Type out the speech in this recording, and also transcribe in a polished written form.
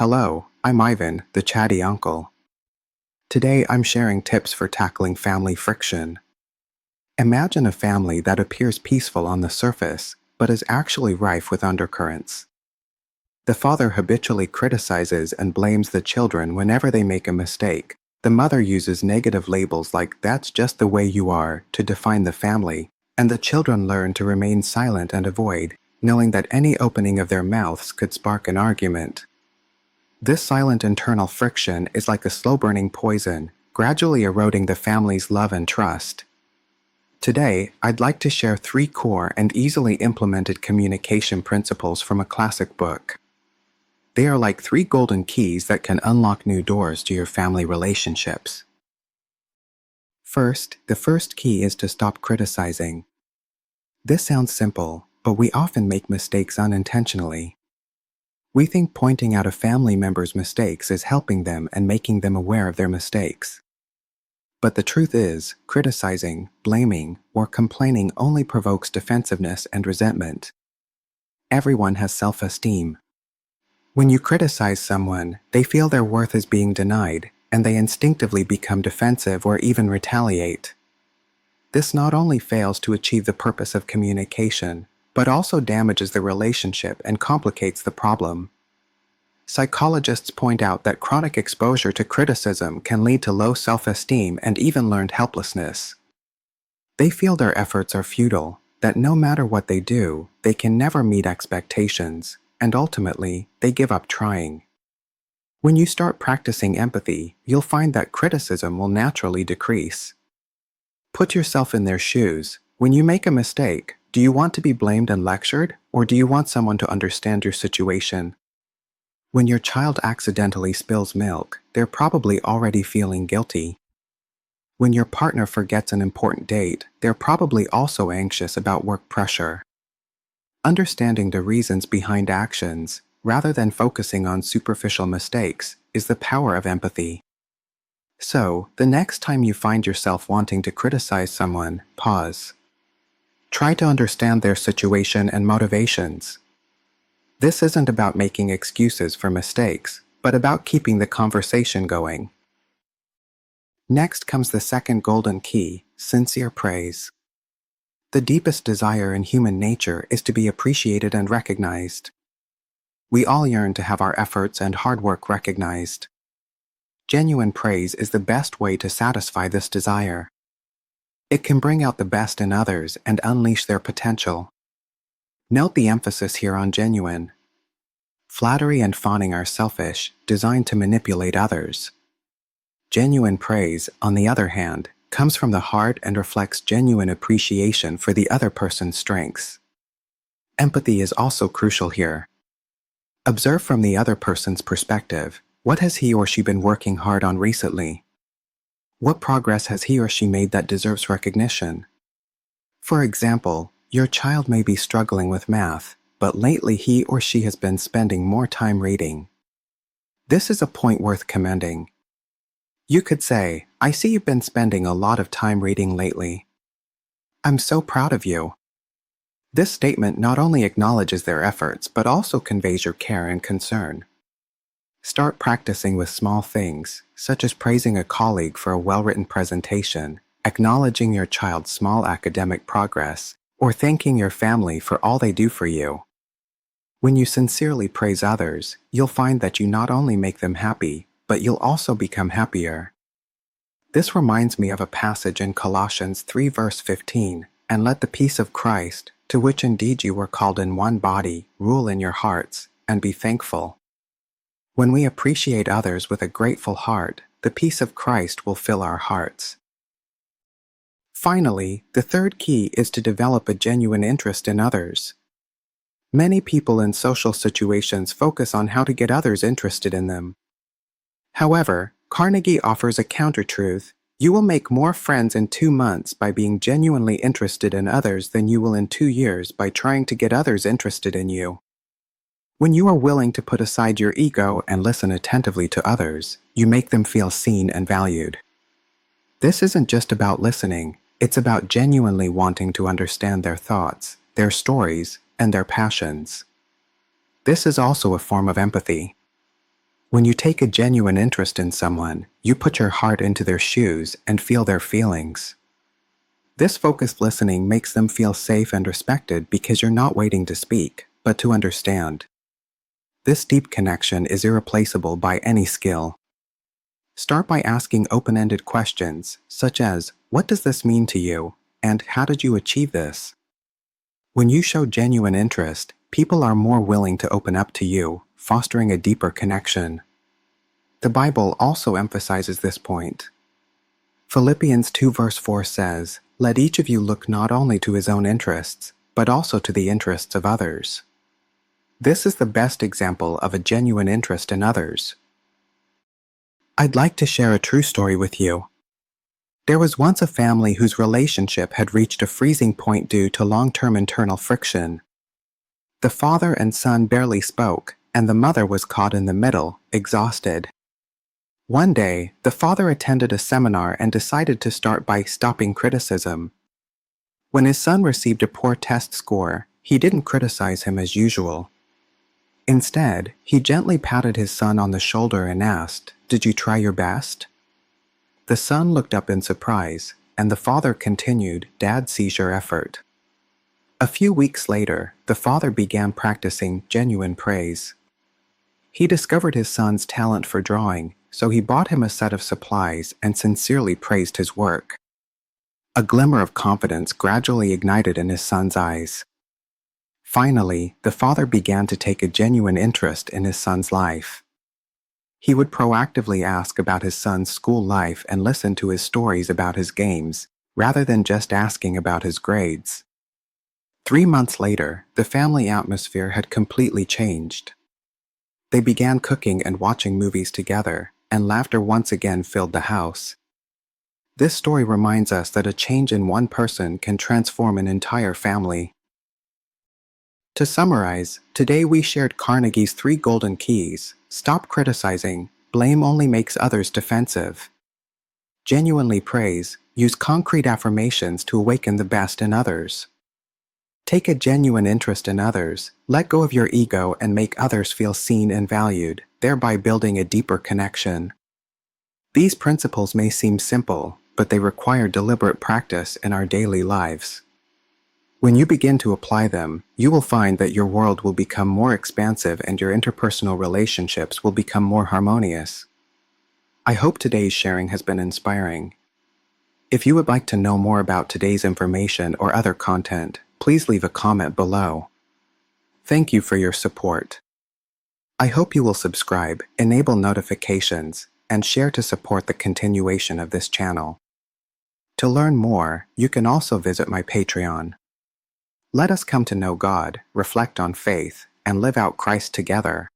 Hello, I'm Ivan, the chatty uncle. Today I'm sharing tips for tackling family friction. Imagine a family that appears peaceful on the surface, but is actually rife with undercurrents. The father habitually criticizes and blames the children whenever they make a mistake. The mother uses negative labels like "that's just the way you are" to define the family, and the children learn to remain silent and avoid, knowing that any opening of their mouths could spark an argument. This silent internal friction is like a slow-burning poison, gradually eroding the family's love and trust. Today, I'd like to share 3 core and easily implemented communication principles from a classic book. They are like 3 golden keys that can unlock new doors to your family relationships. First, the first key is to stop criticizing. This sounds simple, but we often make mistakes unintentionally. We think pointing out a family member's mistakes is helping them and making them aware of their mistakes. But the truth is, criticizing, blaming, or complaining only provokes defensiveness and resentment. Everyone has self-esteem. When you criticize someone, they feel their worth is being denied, and they instinctively become defensive or even retaliate. This not only fails to achieve the purpose of communication, but also damages the relationship and complicates the problem. Psychologists point out that chronic exposure to criticism can lead to low self-esteem and even learned helplessness. They feel their efforts are futile, that no matter what they do, they can never meet expectations, and ultimately, they give up trying. When you start practicing empathy, you'll find that criticism will naturally decrease. Put yourself in their shoes. When you make a mistake, do you want to be blamed and lectured, or do you want someone to understand your situation? When your child accidentally spills milk, they're probably already feeling guilty. When your partner forgets an important date, they're probably also anxious about work pressure. Understanding the reasons behind actions, rather than focusing on superficial mistakes, is the power of empathy. So, the next time you find yourself wanting to criticize someone, pause. Try to understand their situation and motivations. This isn't about making excuses for mistakes, but about keeping the conversation going. Next comes the second golden key, sincere praise. The deepest desire in human nature is to be appreciated and recognized. We all yearn to have our efforts and hard work recognized. Genuine praise is the best way to satisfy this desire. It can bring out the best in others and unleash their potential. Note the emphasis here on genuine. Flattery and fawning are selfish, designed to manipulate others. Genuine praise, on the other hand, comes from the heart and reflects genuine appreciation for the other person's strengths. Empathy is also crucial here. Observe from the other person's perspective. What has he or she been working hard on recently? What progress has he or she made that deserves recognition? For example, your child may be struggling with math, but lately he or she has been spending more time reading. This is a point worth commending. You could say, "I see you've been spending a lot of time reading lately. I'm so proud of you." This statement not only acknowledges their efforts, but also conveys your care and concern. Start practicing with small things, such as praising a colleague for a well-written presentation, acknowledging your child's small academic progress, or thanking your family for all they do for you. When you sincerely praise others, you'll find that you not only make them happy, but you'll also become happier. This reminds me of a passage in Colossians 3 verse 15, "And let the peace of Christ, to which indeed you were called in one body, rule in your hearts, and be thankful." When we appreciate others with a grateful heart, the peace of Christ will fill our hearts. Finally, the third key is to develop a genuine interest in others. Many people in social situations focus on how to get others interested in them. However, Carnegie offers a counter-truth. You will make more friends in 2 months by being genuinely interested in others than you will in 2 years by trying to get others interested in you. When you are willing to put aside your ego and listen attentively to others, you make them feel seen and valued. This isn't just about listening, it's about genuinely wanting to understand their thoughts, their stories, and their passions. This is also a form of empathy. When you take a genuine interest in someone, you put your heart into their shoes and feel their feelings. This focused listening makes them feel safe and respected because you're not waiting to speak, but to understand. This deep connection is irreplaceable by any skill. Start by asking open-ended questions, such as, "What does this mean to you?" and "How did you achieve this?" When you show genuine interest, people are more willing to open up to you, fostering a deeper connection. The Bible also emphasizes this point. Philippians 2 verse 4 says, "Let each of you look not only to his own interests, but also to the interests of others." This is the best example of a genuine interest in others. I'd like to share a true story with you. There was once a family whose relationship had reached a freezing point due to long-term internal friction. The father and son barely spoke, and the mother was caught in the middle, exhausted. One day, the father attended a seminar and decided to start by stopping criticism. When his son received a poor test score, he didn't criticize him as usual. Instead, he gently patted his son on the shoulder and asked, "Did you try your best?" The son looked up in surprise, and the father continued, "Dad sees your effort." A few weeks later, the father began practicing genuine praise. He discovered his son's talent for drawing, so he bought him a set of supplies and sincerely praised his work. A glimmer of confidence gradually ignited in his son's eyes. Finally, the father began to take a genuine interest in his son's life. He would proactively ask about his son's school life and listen to his stories about his games, rather than just asking about his grades. 3 months later, the family atmosphere had completely changed. They began cooking and watching movies together, and laughter once again filled the house. This story reminds us that a change in one person can transform an entire family. To summarize, today we shared Carnegie's 3 golden keys. Stop criticizing. Blame only makes others defensive. Genuinely praise. Use concrete affirmations to awaken the best in others. Take a genuine interest in others. Let go of your ego and make others feel seen and valued, thereby building a deeper connection. These principles may seem simple, but they require deliberate practice in our daily lives. When you begin to apply them, you will find that your world will become more expansive and your interpersonal relationships will become more harmonious. I hope today's sharing has been inspiring. If you would like to know more about today's information or other content, please leave a comment below. Thank you for your support. I hope you will subscribe, enable notifications, and share to support the continuation of this channel. To learn more, you can also visit my Patreon. Let us come to know God, reflect on faith, and live out Christ together.